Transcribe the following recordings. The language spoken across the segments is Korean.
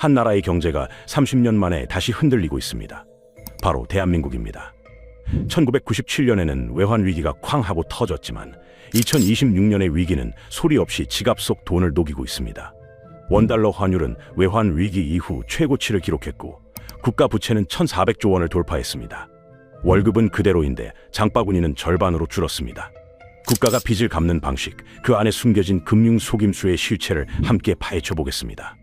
한 나라의 경제가 30년 만에 다시 흔들리고 있습니다. 바로 대한민국입니다. 1997년에는 외환 위기가 쾅 하고 터졌지만 2026년의 위기는 소리 없이 지갑 속 돈을 녹이고 있습니다. 원달러 환율은 외환 위기 이후 최고치를 기록했고 국가 부채는 1,400조 원을 돌파했습니다. 월급은 그대로인데 장바구니는 절반으로 줄었습니다. 국가가 빚을 갚는 방식, 그 안에 숨겨진 금융 속임수의 실체를 함께 파헤쳐 보겠습니다.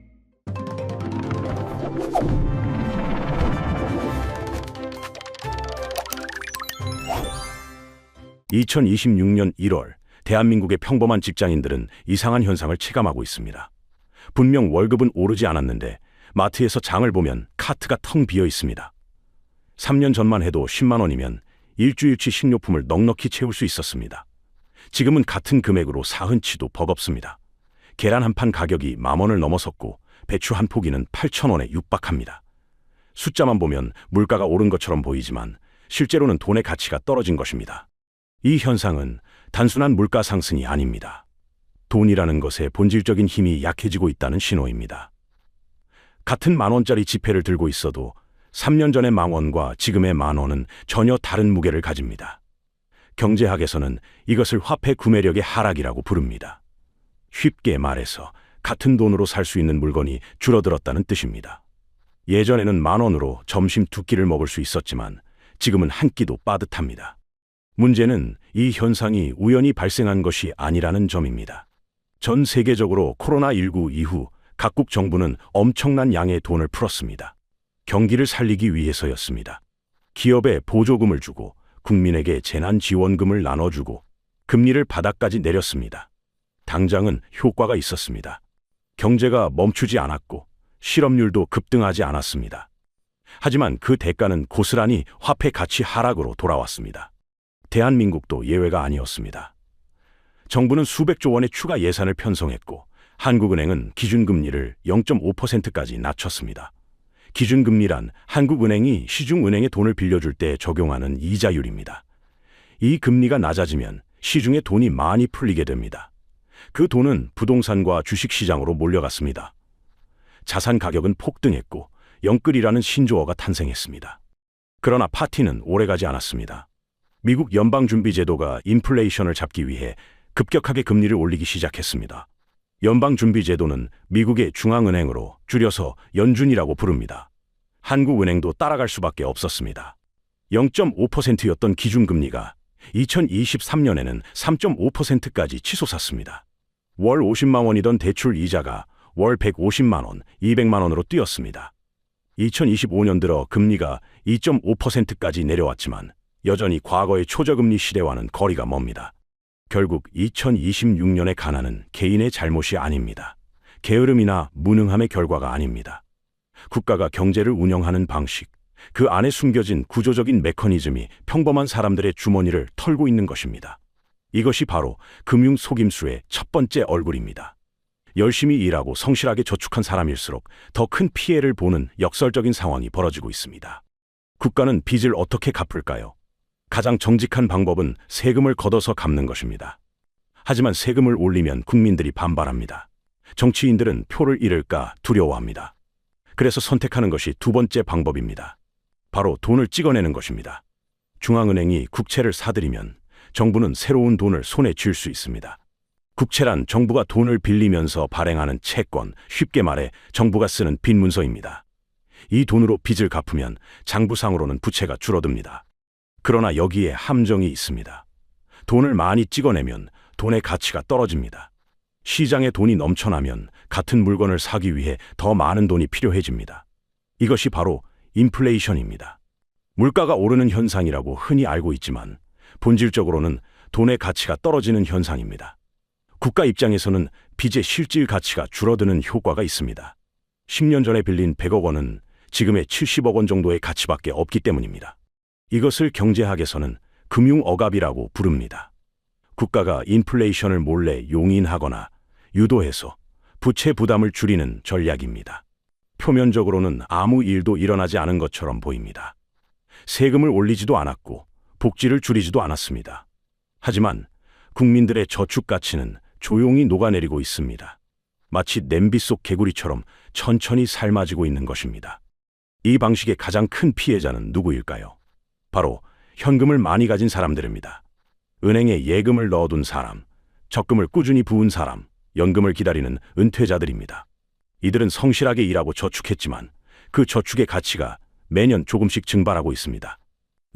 2026년 1월, 대한민국의 평범한 직장인들은 이상한 현상을 체감하고 있습니다. 분명 월급은 오르지 않았는데 마트에서 장을 보면 카트가 텅 비어 있습니다. 3년 전만 해도 10만 원이면 일주일치 식료품을 넉넉히 채울 수 있었습니다. 지금은 같은 금액으로 사흔치도 버겁습니다. 계란 한 판 가격이 10,000원을 넘어섰고 배추 한 포기는 8,000원에 육박합니다. 숫자만 보면 물가가 오른 것처럼 보이지만 실제로는 돈의 가치가 떨어진 것입니다. 이 현상은 단순한 물가 상승이 아닙니다. 돈이라는 것의 본질적인 힘이 약해지고 있다는 신호입니다. 같은 10,000원짜리 지폐를 들고 있어도 3년 전의 10,000원과 지금의 10,000원은 전혀 다른 무게를 가집니다. 경제학에서는 이것을 화폐 구매력의 하락이라고 부릅니다. 쉽게 말해서 같은 돈으로 살 수 있는 물건이 줄어들었다는 뜻입니다. 예전에는 10,000원으로 점심 2끼를 먹을 수 있었지만 지금은 한 끼도 빠듯합니다. 문제는 이 현상이 우연히 발생한 것이 아니라는 점입니다. 전 세계적으로 코로나19 이후 각국 정부는 엄청난 양의 돈을 풀었습니다. 경기를 살리기 위해서였습니다. 기업에 보조금을 주고 국민에게 재난지원금을 나눠주고 금리를 바닥까지 내렸습니다. 당장은 효과가 있었습니다. 경제가 멈추지 않았고 실업률도 급등하지 않았습니다. 하지만 그 대가는 고스란히 화폐 가치 하락으로 돌아왔습니다. 대한민국도 예외가 아니었습니다. 정부는 수백조 원의 추가 예산을 편성했고 한국은행은 기준금리를 0.5%까지 낮췄습니다. 기준금리란 한국은행이 시중은행에 돈을 빌려줄 때 적용하는 이자율입니다. 이 금리가 낮아지면 시중에 돈이 많이 풀리게 됩니다. 그 돈은 부동산과 주식시장으로 몰려갔습니다. 자산 가격은 폭등했고 영끌이라는 신조어가 탄생했습니다. 그러나 파티는 오래가지 않았습니다. 미국 연방준비제도가 인플레이션을 잡기 위해 급격하게 금리를 올리기 시작했습니다. 연방준비제도는 미국의 중앙은행으로 줄여서 연준이라고 부릅니다. 한국은행도 따라갈 수밖에 없었습니다. 0.5%였던 기준금리가 2023년에는 3.5%까지 치솟았습니다. 월 50만 원이던 대출 이자가 월 150만 원, 200만 원으로 뛰었습니다. 2025년 들어 금리가 2.5%까지 내려왔지만 여전히 과거의 초저금리 시대와는 거리가 멉니다. 결국 2026년의 가난은 개인의 잘못이 아닙니다. 게으름이나 무능함의 결과가 아닙니다. 국가가 경제를 운영하는 방식, 그 안에 숨겨진 구조적인 메커니즘이 평범한 사람들의 주머니를 털고 있는 것입니다. 이것이 바로 금융 속임수의 첫 번째 얼굴입니다. 열심히 일하고 성실하게 저축한 사람일수록 더 큰 피해를 보는 역설적인 상황이 벌어지고 있습니다. 국가는 빚을 어떻게 갚을까요? 가장 정직한 방법은 세금을 걷어서 갚는 것입니다. 하지만 세금을 올리면 국민들이 반발합니다. 정치인들은 표를 잃을까 두려워합니다. 그래서 선택하는 것이 두 번째 방법입니다. 바로 돈을 찍어내는 것입니다. 중앙은행이 국채를 사들이면 정부는 새로운 돈을 손에 쥘 수 있습니다. 국채란 정부가 돈을 빌리면서 발행하는 채권, 쉽게 말해 정부가 쓰는 빚 문서입니다. 이 돈으로 빚을 갚으면 장부상으로는 부채가 줄어듭니다. 그러나 여기에 함정이 있습니다. 돈을 많이 찍어내면 돈의 가치가 떨어집니다. 시장에 돈이 넘쳐나면 같은 물건을 사기 위해 더 많은 돈이 필요해집니다. 이것이 바로 인플레이션입니다. 물가가 오르는 현상이라고 흔히 알고 있지만 본질적으로는 돈의 가치가 떨어지는 현상입니다. 국가 입장에서는 빚의 실질 가치가 줄어드는 효과가 있습니다. 10년 전에 빌린 100억 원은 지금의 70억 원 정도의 가치밖에 없기 때문입니다. 이것을 경제학에서는 금융억압이라고 부릅니다. 국가가 인플레이션을 몰래 용인하거나 유도해서 부채 부담을 줄이는 전략입니다. 표면적으로는 아무 일도 일어나지 않은 것처럼 보입니다. 세금을 올리지도 않았고 복지를 줄이지도 않았습니다. 하지만 국민들의 저축 가치는 조용히 녹아내리고 있습니다. 마치 냄비 속 개구리처럼 천천히 삶아지고 있는 것입니다. 이 방식의 가장 큰 피해자는 누구일까요? 바로 현금을 많이 가진 사람들입니다. 은행에 예금을 넣어둔 사람, 적금을 꾸준히 부은 사람, 연금을 기다리는 은퇴자들입니다. 이들은 성실하게 일하고 저축했지만 그 저축의 가치가 매년 조금씩 증발하고 있습니다.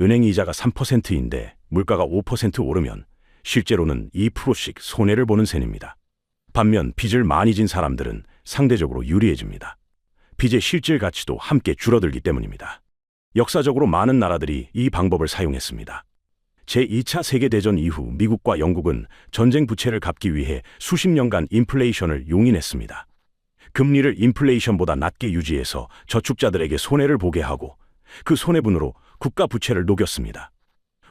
은행 이자가 3%인데 물가가 5% 오르면 실제로는 2%씩 손해를 보는 셈입니다. 반면 빚을 많이 진 사람들은 상대적으로 유리해집니다. 빚의 실질 가치도 함께 줄어들기 때문입니다. 역사적으로 많은 나라들이 이 방법을 사용했습니다. 제2차 세계대전 이후 미국과 영국은 전쟁 부채를 갚기 위해 수십 년간 인플레이션을 용인했습니다. 금리를 인플레이션보다 낮게 유지해서 저축자들에게 손해를 보게 하고 그 손해분으로 국가 부채를 녹였습니다.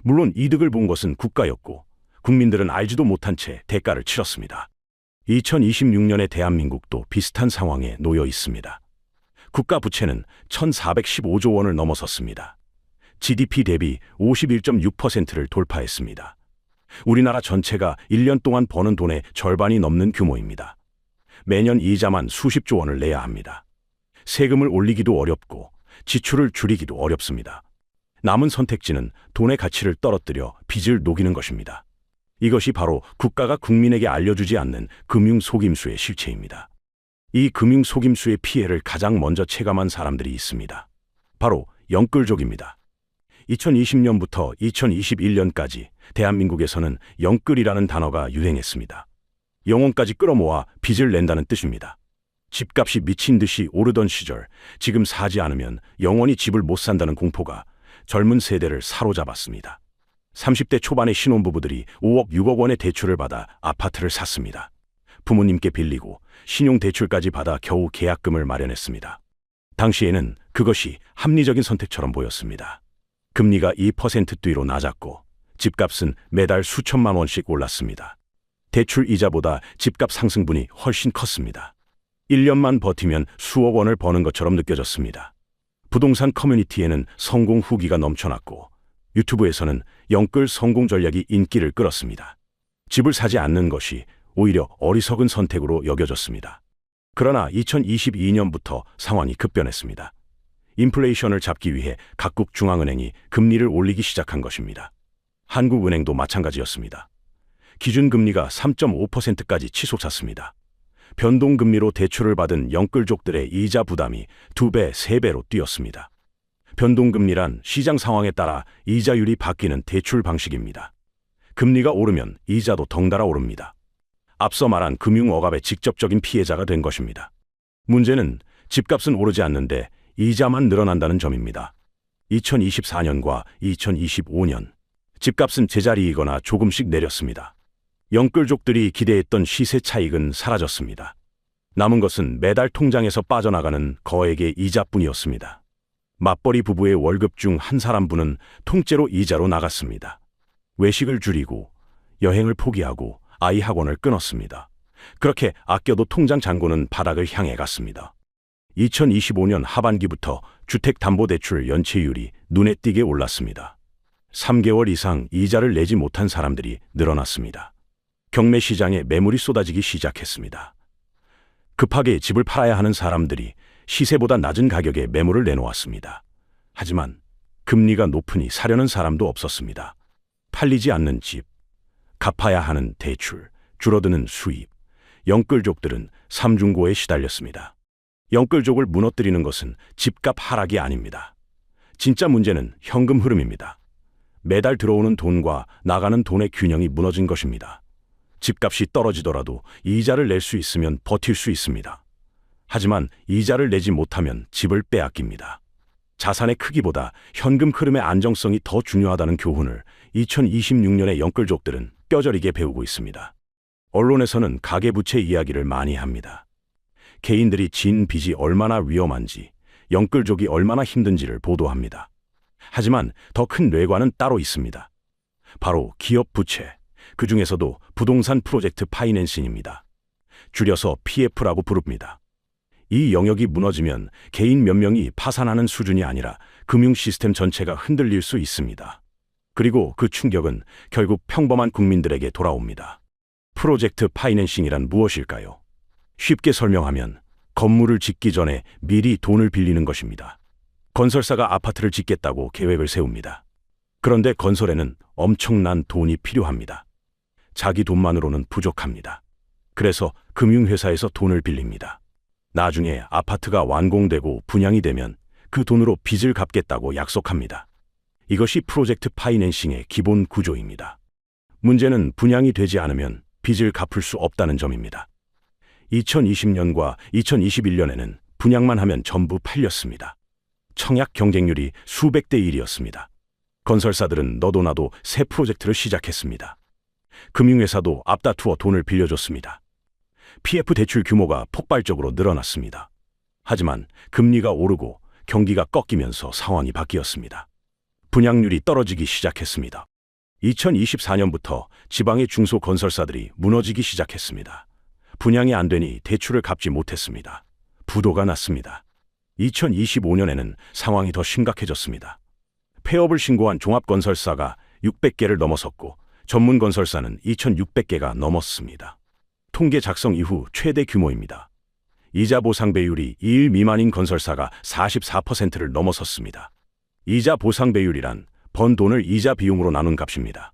물론 이득을 본 것은 국가였고 국민들은 알지도 못한 채 대가를 치렀습니다. 2026년의 대한민국도 비슷한 상황에 놓여 있습니다. 국가 부채는 1,415조 원을 넘어섰습니다. GDP 대비 51.6%를 돌파했습니다. 우리나라 전체가 1년 동안 버는 돈의 절반이 넘는 규모입니다. 매년 이자만 수십조 원을 내야 합니다. 세금을 올리기도 어렵고 지출을 줄이기도 어렵습니다. 남은 선택지는 돈의 가치를 떨어뜨려 빚을 녹이는 것입니다. 이것이 바로 국가가 국민에게 알려주지 않는 금융 속임수의 실체입니다. 이 금융 속임수의 피해를 가장 먼저 체감한 사람들이 있습니다. 바로 영끌족입니다. 2020년부터 2021년까지 대한민국에서는 영끌이라는 단어가 유행했습니다. 영혼까지 끌어모아 빚을 낸다는 뜻입니다. 집값이 미친 듯이 오르던 시절, 지금 사지 않으면 영원히 집을 못 산다는 공포가 젊은 세대를 사로잡았습니다. 30대 초반의 신혼부부들이 5억, 6억 원의 대출을 받아 아파트를 샀습니다. 부모님께 빌리고 신용대출까지 받아 겨우 계약금을 마련했습니다. 당시에는 그것이 합리적인 선택처럼 보였습니다. 금리가 2% 뒤로 낮았고 집값은 매달 수천만 원씩 올랐습니다. 대출 이자보다 집값 상승분이 훨씬 컸습니다. 1년만 버티면 수억 원을 버는 것처럼 느껴졌습니다. 부동산 커뮤니티에는 성공 후기가 넘쳐났고 유튜브에서는 영끌 성공 전략이 인기를 끌었습니다. 집을 사지 않는 것이 오히려 어리석은 선택으로 여겨졌습니다. 그러나 2022년부터 상황이 급변했습니다. 인플레이션을 잡기 위해 각국 중앙은행이 금리를 올리기 시작한 것입니다. 한국은행도 마찬가지였습니다. 기준금리가 3.5%까지 치솟았습니다. 변동금리로 대출을 받은 영끌족들의 이자 부담이 2배, 3배로 뛰었습니다. 변동금리란 시장 상황에 따라 이자율이 바뀌는 대출 방식입니다. 금리가 오르면 이자도 덩달아 오릅니다. 앞서 말한 금융억압의 직접적인 피해자가 된 것입니다. 문제는 집값은 오르지 않는데 이자만 늘어난다는 점입니다. 2024년과 2025년, 집값은 제자리이거나 조금씩 내렸습니다. 영끌족들이 기대했던 시세 차익은 사라졌습니다. 남은 것은 매달 통장에서 빠져나가는 거액의 이자뿐이었습니다. 맞벌이 부부의 월급 중 한 사람분은 통째로 이자로 나갔습니다. 외식을 줄이고 여행을 포기하고 아이 학원을 끊었습니다. 그렇게 아껴도 통장 잔고는 바닥을 향해 갔습니다. 2025년 하반기부터 주택담보대출 연체율이 눈에 띄게 올랐습니다. 3개월 이상 이자를 내지 못한 사람들이 늘어났습니다. 경매 시장에 매물이 쏟아지기 시작했습니다. 급하게 집을 팔아야 하는 사람들이 시세보다 낮은 가격에 매물을 내놓았습니다. 하지만 금리가 높으니 사려는 사람도 없었습니다. 팔리지 않는 집, 갚아야 하는 대출, 줄어드는 수입, 영끌족들은 삼중고에 시달렸습니다. 영끌족을 무너뜨리는 것은 집값 하락이 아닙니다. 진짜 문제는 현금 흐름입니다. 매달 들어오는 돈과 나가는 돈의 균형이 무너진 것입니다. 집값이 떨어지더라도 이자를 낼 수 있으면 버틸 수 있습니다. 하지만 이자를 내지 못하면 집을 빼앗깁니다. 자산의 크기보다 현금 흐름의 안정성이 더 중요하다는 교훈을 2026년의 영끌족들은 뼈저리게 배우고 있습니다. 언론에서는 가계부채 이야기를 많이 합니다. 개인들이 진 빚이 얼마나 위험한지, 영끌족이 얼마나 힘든지를 보도합니다. 하지만 더 큰 뇌관은 따로 있습니다. 바로 기업 부채, 그 중에서도 부동산 프로젝트 파이낸싱입니다. 줄여서 PF라고 부릅니다. 이 영역이 무너지면 개인 몇 명이 파산하는 수준이 아니라 금융 시스템 전체가 흔들릴 수 있습니다. 그리고 그 충격은 결국 평범한 국민들에게 돌아옵니다. 프로젝트 파이낸싱이란 무엇일까요? 쉽게 설명하면 건물을 짓기 전에 미리 돈을 빌리는 것입니다. 건설사가 아파트를 짓겠다고 계획을 세웁니다. 그런데 건설에는 엄청난 돈이 필요합니다. 자기 돈만으로는 부족합니다. 그래서 금융회사에서 돈을 빌립니다. 나중에 아파트가 완공되고 분양이 되면 그 돈으로 빚을 갚겠다고 약속합니다. 이것이 프로젝트 파이낸싱의 기본 구조입니다. 문제는 분양이 되지 않으면 빚을 갚을 수 없다는 점입니다. 2020년과 2021년에는 분양만 하면 전부 팔렸습니다. 청약 경쟁률이 수백 대 1이었습니다. 건설사들은 너도 나도 새 프로젝트를 시작했습니다. 금융회사도 앞다투어 돈을 빌려줬습니다. PF 대출 규모가 폭발적으로 늘어났습니다. 하지만 금리가 오르고 경기가 꺾이면서 상황이 바뀌었습니다. 분양률이 떨어지기 시작했습니다. 2024년부터 지방의 중소건설사들이 무너지기 시작했습니다. 분양이 안 되니 대출을 갚지 못했습니다. 부도가 났습니다. 2025년에는 상황이 더 심각해졌습니다. 폐업을 신고한 종합건설사가 600개를 넘어섰고 전문 건설사는 2,600개가 넘었습니다. 통계 작성 이후 최대 규모입니다. 이자 보상 배율이 2일 미만인 건설사가 44%를 넘어섰습니다. 이자 보상 배율이란 번 돈을 이자 비용으로 나눈 값입니다.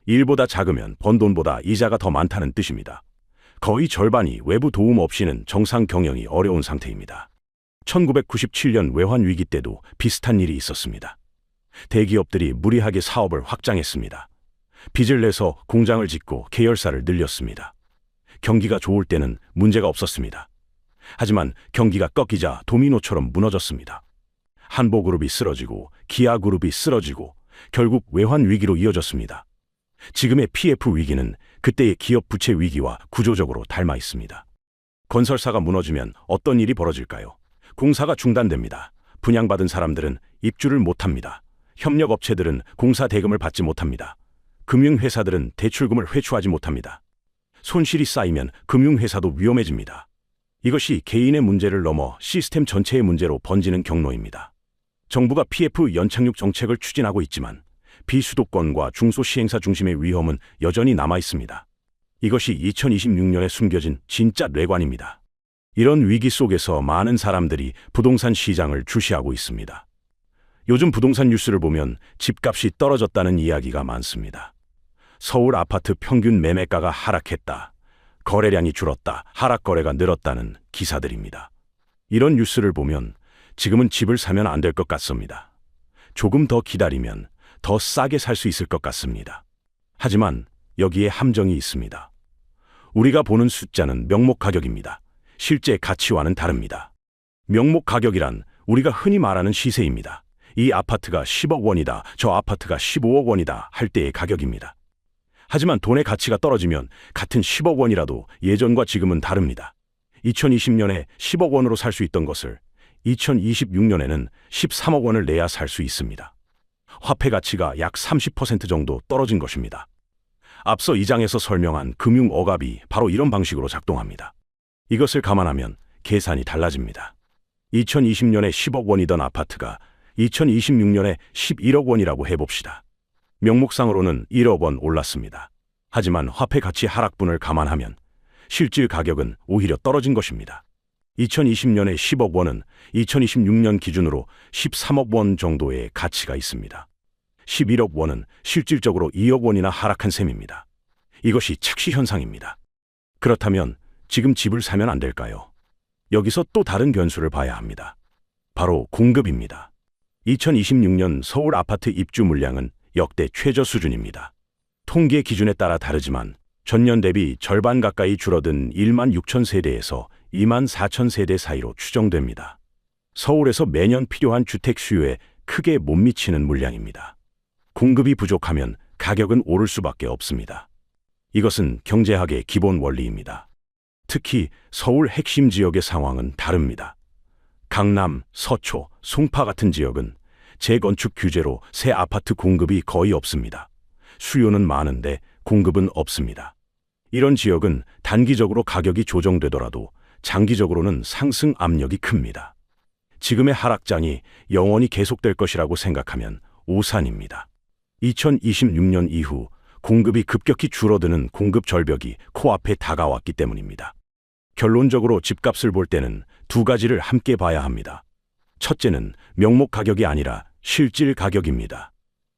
1보다 작으면 번 돈보다 이자가 더 많다는 뜻입니다. 거의 절반이 외부 도움 없이는 정상 경영이 어려운 상태입니다. 1997년 외환 위기 때도 비슷한 일이 있었습니다. 대기업들이 무리하게 사업을 확장했습니다. 빚을 내서 공장을 짓고 계열사를 늘렸습니다. 경기가 좋을 때는 문제가 없었습니다. 하지만 경기가 꺾이자 도미노처럼 무너졌습니다. 한보그룹이 쓰러지고 기아그룹이 쓰러지고 결국 외환 위기로 이어졌습니다. 지금의 PF 위기는 그때의 기업 부채 위기와 구조적으로 닮아 있습니다. 건설사가 무너지면 어떤 일이 벌어질까요? 공사가 중단됩니다. 분양받은 사람들은 입주를 못합니다. 협력업체들은 공사 대금을 받지 못합니다. 금융회사들은 대출금을 회수하지 못합니다. 손실이 쌓이면 금융회사도 위험해집니다. 이것이 개인의 문제를 넘어 시스템 전체의 문제로 번지는 경로입니다. 정부가 PF 연착륙 정책을 추진하고 있지만 비수도권과 중소시행사 중심의 위험은 여전히 남아 있습니다. 이것이 2026년에 숨겨진 진짜 뇌관입니다. 이런 위기 속에서 많은 사람들이 부동산 시장을 주시하고 있습니다. 요즘 부동산 뉴스를 보면 집값이 떨어졌다는 이야기가 많습니다. 서울 아파트 평균 매매가가 하락했다, 거래량이 줄었다, 하락 거래가 늘었다는 기사들입니다. 이런 뉴스를 보면 지금은 집을 사면 안 될 것 같습니다. 조금 더 기다리면 더 싸게 살 수 있을 것 같습니다. 하지만 여기에 함정이 있습니다. 우리가 보는 숫자는 명목 가격입니다. 실제 가치와는 다릅니다. 명목 가격이란 우리가 흔히 말하는 시세입니다. 이 아파트가 10억 원이다, 저 아파트가 15억 원이다 할 때의 가격입니다. 하지만 돈의 가치가 떨어지면 같은 10억 원이라도 예전과 지금은 다릅니다. 2020년에 10억 원으로 살 수 있던 것을 2026년에는 13억 원을 내야 살 수 있습니다. 화폐 가치가 약 30% 정도 떨어진 것입니다. 앞서 이 장에서 설명한 금융 억압이 바로 이런 방식으로 작동합니다. 이것을 감안하면 계산이 달라집니다. 2020년에 10억 원이던 아파트가 2026년에 11억 원이라고 해봅시다. 명목상으로는 1억 원 올랐습니다. 하지만 화폐 가치 하락분을 감안하면 실질 가격은 오히려 떨어진 것입니다. 2020년에 10억 원은 2026년 기준으로 13억 원 정도의 가치가 있습니다. 11억 원은 실질적으로 2억 원이나 하락한 셈입니다. 이것이 착시 현상입니다. 그렇다면 지금 집을 사면 안 될까요? 여기서 또 다른 변수를 봐야 합니다. 바로 공급입니다. 2026년 서울 아파트 입주 물량은 역대 최저 수준입니다. 통계 기준에 따라 다르지만 전년 대비 절반 가까이 줄어든 1만 6천 세대에서 2만 4천 세대 사이로 추정됩니다. 서울에서 매년 필요한 주택 수요에 크게 못 미치는 물량입니다. 공급이 부족하면 가격은 오를 수밖에 없습니다. 이것은 경제학의 기본 원리입니다. 특히 서울 핵심 지역의 상황은 다릅니다. 강남, 서초, 송파 같은 지역은 재건축 규제로 새 아파트 공급이 거의 없습니다. 수요는 많은데 공급은 없습니다. 이런 지역은 단기적으로 가격이 조정되더라도 장기적으로는 상승 압력이 큽니다. 지금의 하락장이 영원히 계속될 것이라고 생각하면 오산입니다. 2026년 이후 공급이 급격히 줄어드는 공급 절벽이 코앞에 다가왔기 때문입니다. 결론적으로 집값을 볼 때는 두 가지를 함께 봐야 합니다. 첫째는 명목 가격이 아니라 실질 가격입니다.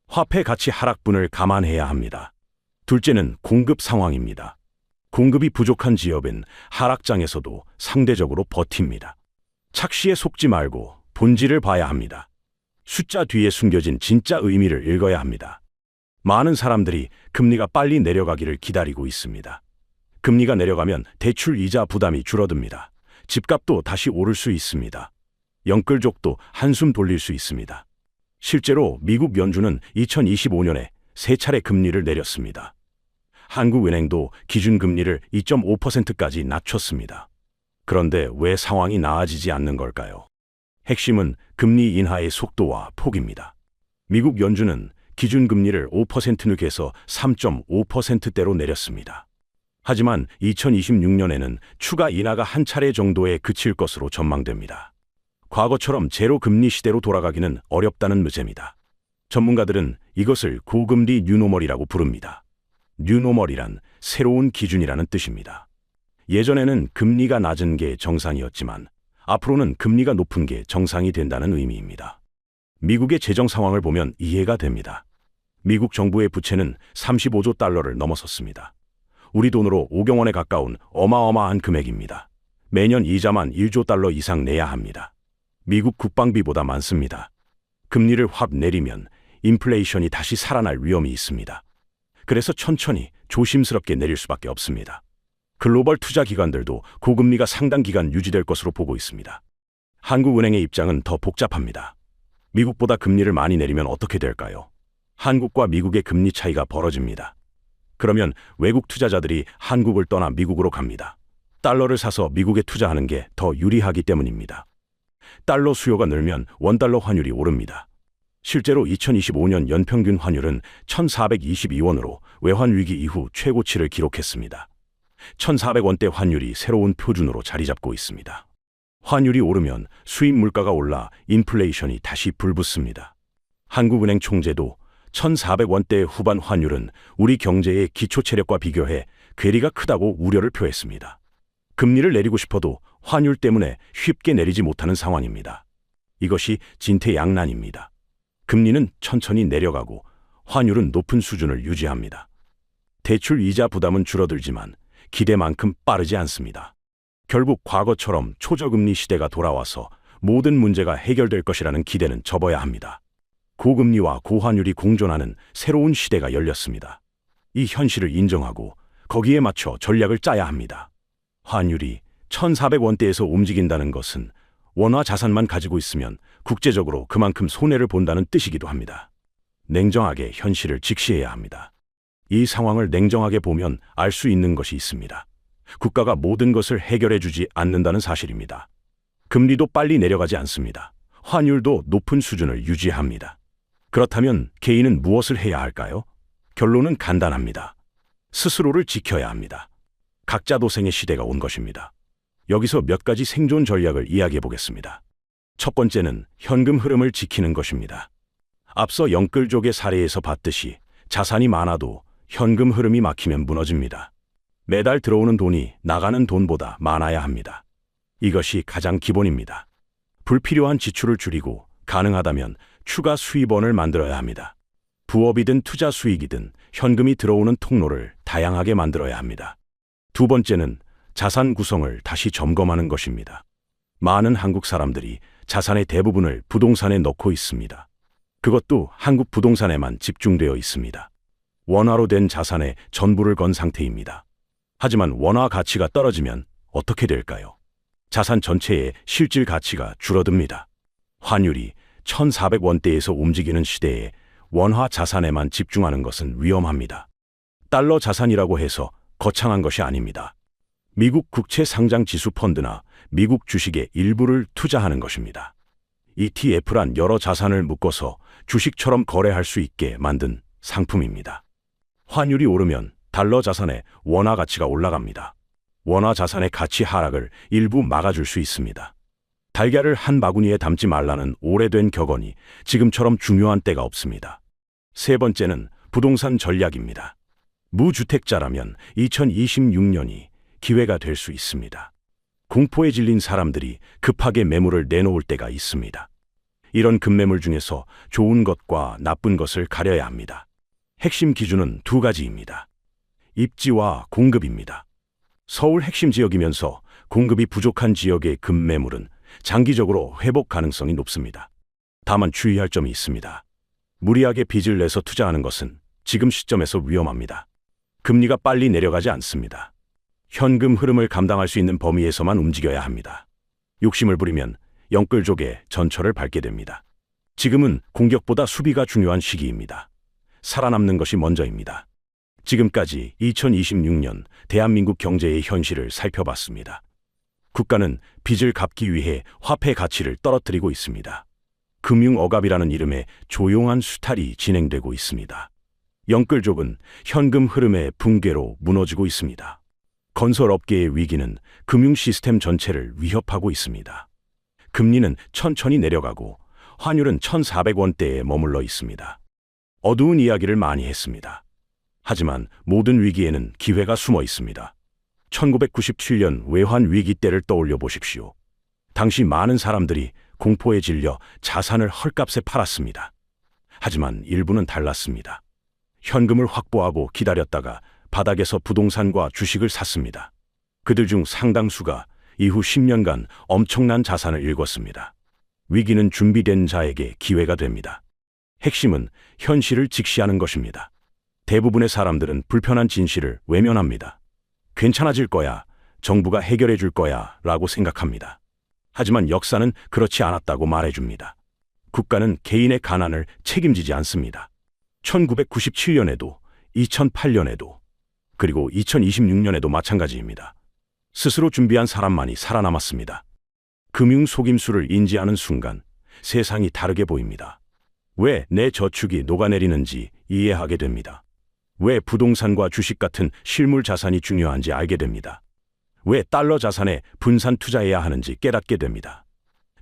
화폐 가치 하락분을 감안해야 합니다. 둘째는 공급 상황입니다. 공급이 부족한 지역은 하락장에서도 상대적으로 버팁니다. 착시에 속지 말고 본질을 봐야 합니다. 숫자 뒤에 숨겨진 진짜 의미를 읽어야 합니다. 많은 사람들이 금리가 빨리 내려가기를 기다리고 있습니다. 금리가 내려가면 대출 이자 부담이 줄어듭니다. 집값도 다시 오를 수 있습니다. 영끌족도 한숨 돌릴 수 있습니다. 실제로 미국 연준은 2025년에 세 차례 금리를 내렸습니다. 한국은행도 기준금리를 2.5%까지 낮췄습니다. 그런데 왜 상황이 나아지지 않는 걸까요? 핵심은 금리 인하의 속도와 폭입니다. 미국 연준은 기준금리를 5% 누계해서 3.5%대로 내렸습니다. 하지만 2026년에는 추가 인하가 한 차례 정도에 그칠 것으로 전망됩니다. 과거처럼 제로 금리 시대로 돌아가기는 어렵다는 문제입니다. 전문가들은 이것을 고금리 뉴노멀이라고 부릅니다. 뉴노멀이란 새로운 기준이라는 뜻입니다. 예전에는 금리가 낮은 게 정상이었지만 앞으로는 금리가 높은 게 정상이 된다는 의미입니다. 미국의 재정 상황을 보면 이해가 됩니다. 미국 정부의 부채는 35조 달러를 넘어섰습니다. 우리 돈으로 5조 원에 가까운 어마어마한 금액입니다. 매년 이자만 1조 달러 이상 내야 합니다. 미국 국방비보다 많습니다. 금리를 확 내리면 인플레이션이 다시 살아날 위험이 있습니다. 그래서 천천히 조심스럽게 내릴 수밖에 없습니다. 글로벌 투자 기관들도 고금리가 상당 기간 유지될 것으로 보고 있습니다. 한국은행의 입장은 더 복잡합니다. 미국보다 금리를 많이 내리면 어떻게 될까요? 한국과 미국의 금리 차이가 벌어집니다. 그러면 외국 투자자들이 한국을 떠나 미국으로 갑니다. 달러를 사서 미국에 투자하는 게 더 유리하기 때문입니다. 달러 수요가 늘면 원달러 환율이 오릅니다. 실제로 2025년 연평균 환율은 1,422원으로 외환위기 이후 최고치를 기록했습니다. 1,400원대 환율이 새로운 표준으로 자리 잡고 있습니다. 환율이 오르면 수입 물가가 올라 인플레이션이 다시 불붙습니다. 한국은행 총재도 1,400원대 후반 환율은 우리 경제의 기초 체력과 비교해 괴리가 크다고 우려를 표했습니다. 금리를 내리고 싶어도 환율 때문에 쉽게 내리지 못하는 상황입니다. 이것이 진퇴양난입니다. 금리는 천천히 내려가고 환율은 높은 수준을 유지합니다. 대출 이자 부담은 줄어들지만 기대만큼 빠르지 않습니다. 결국 과거처럼 초저금리 시대가 돌아와서 모든 문제가 해결될 것이라는 기대는 접어야 합니다. 고금리와 고환율이 공존하는 새로운 시대가 열렸습니다. 이 현실을 인정하고 거기에 맞춰 전략을 짜야 합니다. 환율이 1,400원대에서 움직인다는 것은 원화 자산만 가지고 있으면 국제적으로 그만큼 손해를 본다는 뜻이기도 합니다. 냉정하게 현실을 직시해야 합니다. 이 상황을 냉정하게 보면 알 수 있는 것이 있습니다. 국가가 모든 것을 해결해 주지 않는다는 사실입니다. 금리도 빨리 내려가지 않습니다. 환율도 높은 수준을 유지합니다. 그렇다면 개인은 무엇을 해야 할까요? 결론은 간단합니다. 스스로를 지켜야 합니다. 각자 도생의 시대가 온 것입니다. 여기서 몇 가지 생존 전략을 이야기해 보겠습니다. 첫 번째는 현금 흐름을 지키는 것입니다. 앞서 영끌족의 사례에서 봤듯이 자산이 많아도 현금 흐름이 막히면 무너집니다. 매달 들어오는 돈이 나가는 돈보다 많아야 합니다. 이것이 가장 기본입니다. 불필요한 지출을 줄이고 가능하다면 추가 수입원을 만들어야 합니다. 부업이든 투자 수익이든 현금이 들어오는 통로를 다양하게 만들어야 합니다. 두 번째는 자산 구성을 다시 점검하는 것입니다. 많은 한국 사람들이 자산의 대부분을 부동산에 넣고 있습니다. 그것도 한국 부동산에만 집중되어 있습니다. 원화로 된 자산의 전부를 건 상태입니다. 하지만 원화 가치가 떨어지면 어떻게 될까요? 자산 전체의 실질 가치가 줄어듭니다. 환율이 1,400원대에서 움직이는 시대에 원화 자산에만 집중하는 것은 위험합니다. 달러 자산이라고 해서 거창한 것이 아닙니다. 미국 국채 상장 지수 펀드나 미국 주식의 일부를 투자하는 것입니다. ETF란 여러 자산을 묶어서 주식처럼 거래할 수 있게 만든 상품입니다. 환율이 오르면 달러 자산의 원화 가치가 올라갑니다. 원화 자산의 가치 하락을 일부 막아줄 수 있습니다. 달걀을 한 바구니에 담지 말라는 오래된 격언이 지금처럼 중요한 때가 없습니다. 세 번째는 부동산 전략입니다. 무주택자라면 2026년이 기회가 될 수 있습니다. 공포에 질린 사람들이 급하게 매물을 내놓을 때가 있습니다. 이런 급매물 중에서 좋은 것과 나쁜 것을 가려야 합니다. 핵심 기준은 두 가지입니다. 입지와 공급입니다. 서울 핵심 지역이면서 공급이 부족한 지역의 급매물은 장기적으로 회복 가능성이 높습니다. 다만 주의할 점이 있습니다. 무리하게 빚을 내서 투자하는 것은 지금 시점에서 위험합니다. 금리가 빨리 내려가지 않습니다. 현금 흐름을 감당할 수 있는 범위에서만 움직여야 합니다. 욕심을 부리면 영끌족의 전철을 밟게 됩니다. 지금은 공격보다 수비가 중요한 시기입니다. 살아남는 것이 먼저입니다. 지금까지 2026년 대한민국 경제의 현실을 살펴봤습니다. 국가는 빚을 갚기 위해 화폐 가치를 떨어뜨리고 있습니다. 금융억압이라는 이름의 조용한 수탈이 진행되고 있습니다. 영끌족은 현금 흐름의 붕괴로 무너지고 있습니다. 건설업계의 위기는 금융 시스템 전체를 위협하고 있습니다. 금리는 천천히 내려가고 환율은 1,400원대에 머물러 있습니다. 어두운 이야기를 많이 했습니다. 하지만 모든 위기에는 기회가 숨어 있습니다. 1997년 외환 위기 때를 떠올려 보십시오. 당시 많은 사람들이 공포에 질려 자산을 헐값에 팔았습니다. 하지만 일부는 달랐습니다. 현금을 확보하고 기다렸다가 바닥에서 부동산과 주식을 샀습니다. 그들 중 상당수가 이후 10년간 엄청난 자산을 일궜습니다. 위기는 준비된 자에게 기회가 됩니다. 핵심은 현실을 직시하는 것입니다. 대부분의 사람들은 불편한 진실을 외면합니다. 괜찮아질 거야, 정부가 해결해 줄 거야 라고 생각합니다. 하지만 역사는 그렇지 않았다고 말해줍니다. 국가는 개인의 가난을 책임지지 않습니다. 1997년에도, 2008년에도, 그리고 2026년에도 마찬가지입니다. 스스로 준비한 사람만이 살아남았습니다. 금융 속임수를 인지하는 순간 세상이 다르게 보입니다. 왜 내 저축이 녹아내리는지 이해하게 됩니다. 왜 부동산과 주식 같은 실물 자산이 중요한지 알게 됩니다. 왜 달러 자산에 분산 투자해야 하는지 깨닫게 됩니다.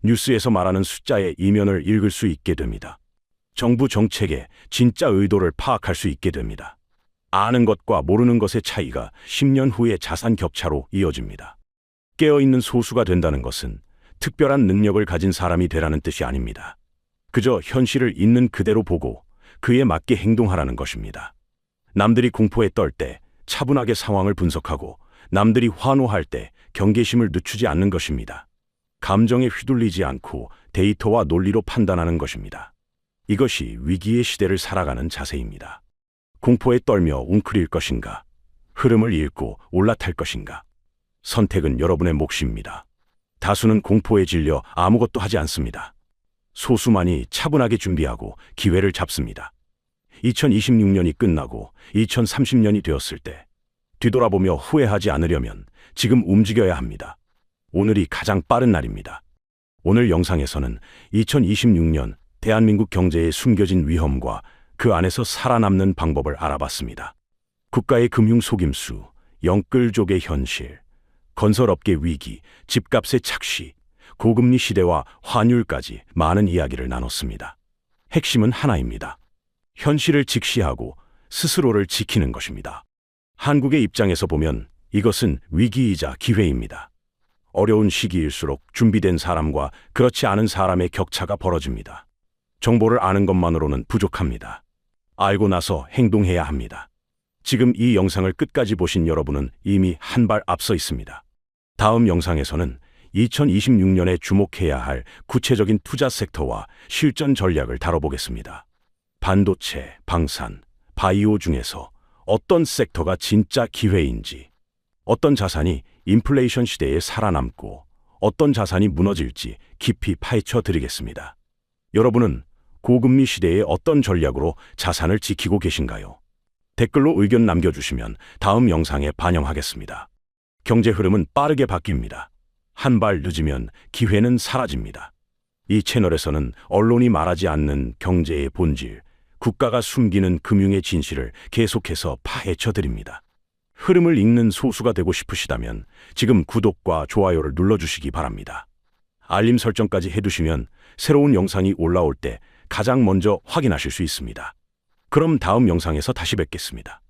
뉴스에서 말하는 숫자의 이면을 읽을 수 있게 됩니다. 정부 정책의 진짜 의도를 파악할 수 있게 됩니다. 아는 것과 모르는 것의 차이가 10년 후의 자산 격차로 이어집니다. 깨어있는 소수가 된다는 것은 특별한 능력을 가진 사람이 되라는 뜻이 아닙니다. 그저 현실을 있는 그대로 보고 그에 맞게 행동하라는 것입니다. 남들이 공포에 떨 때 차분하게 상황을 분석하고 남들이 환호할 때 경계심을 늦추지 않는 것입니다. 감정에 휘둘리지 않고 데이터와 논리로 판단하는 것입니다. 이것이 위기의 시대를 살아가는 자세입니다. 공포에 떨며 웅크릴 것인가? 흐름을 읽고 올라탈 것인가? 선택은 여러분의 몫입니다. 다수는 공포에 질려 아무것도 하지 않습니다. 소수만이 차분하게 준비하고 기회를 잡습니다. 2026년이 끝나고 2030년이 되었을 때 뒤돌아보며 후회하지 않으려면 지금 움직여야 합니다. 오늘이 가장 빠른 날입니다. 오늘 영상에서는 2026년 대한민국 경제에 숨겨진 위험과 그 안에서 살아남는 방법을 알아봤습니다. 국가의 금융 속임수, 영끌족의 현실, 건설업계 위기, 집값의 착시, 고금리 시대와 환율까지 많은 이야기를 나눴습니다. 핵심은 하나입니다. 현실을 직시하고 스스로를 지키는 것입니다. 한국의 입장에서 보면 이것은 위기이자 기회입니다. 어려운 시기일수록 준비된 사람과 그렇지 않은 사람의 격차가 벌어집니다. 정보를 아는 것만으로는 부족합니다. 알고 나서 행동해야 합니다. 지금 이 영상을 끝까지 보신 여러분은 이미 한 발 앞서 있습니다. 다음 영상에서는 2026년에 주목해야 할 구체적인 투자 섹터와 실전 전략을 다뤄보겠습니다. 반도체, 방산, 바이오 중에서 어떤 섹터가 진짜 기회인지, 어떤 자산이 인플레이션 시대에 살아남고 어떤 자산이 무너질지 깊이 파헤쳐 드리겠습니다. 여러분은 고금리 시대에 어떤 전략으로 자산을 지키고 계신가요? 댓글로 의견 남겨주시면 다음 영상에 반영하겠습니다. 경제 흐름은 빠르게 바뀝니다. 한 발 늦으면 기회는 사라집니다. 이 채널에서는 언론이 말하지 않는 경제의 본질, 국가가 숨기는 금융의 진실을 계속해서 파헤쳐 드립니다. 흐름을 읽는 소수가 되고 싶으시다면 지금 구독과 좋아요를 눌러주시기 바랍니다. 알림 설정까지 해두시면 새로운 영상이 올라올 때 가장 먼저 확인하실 수 있습니다. 그럼 다음 영상에서 다시 뵙겠습니다.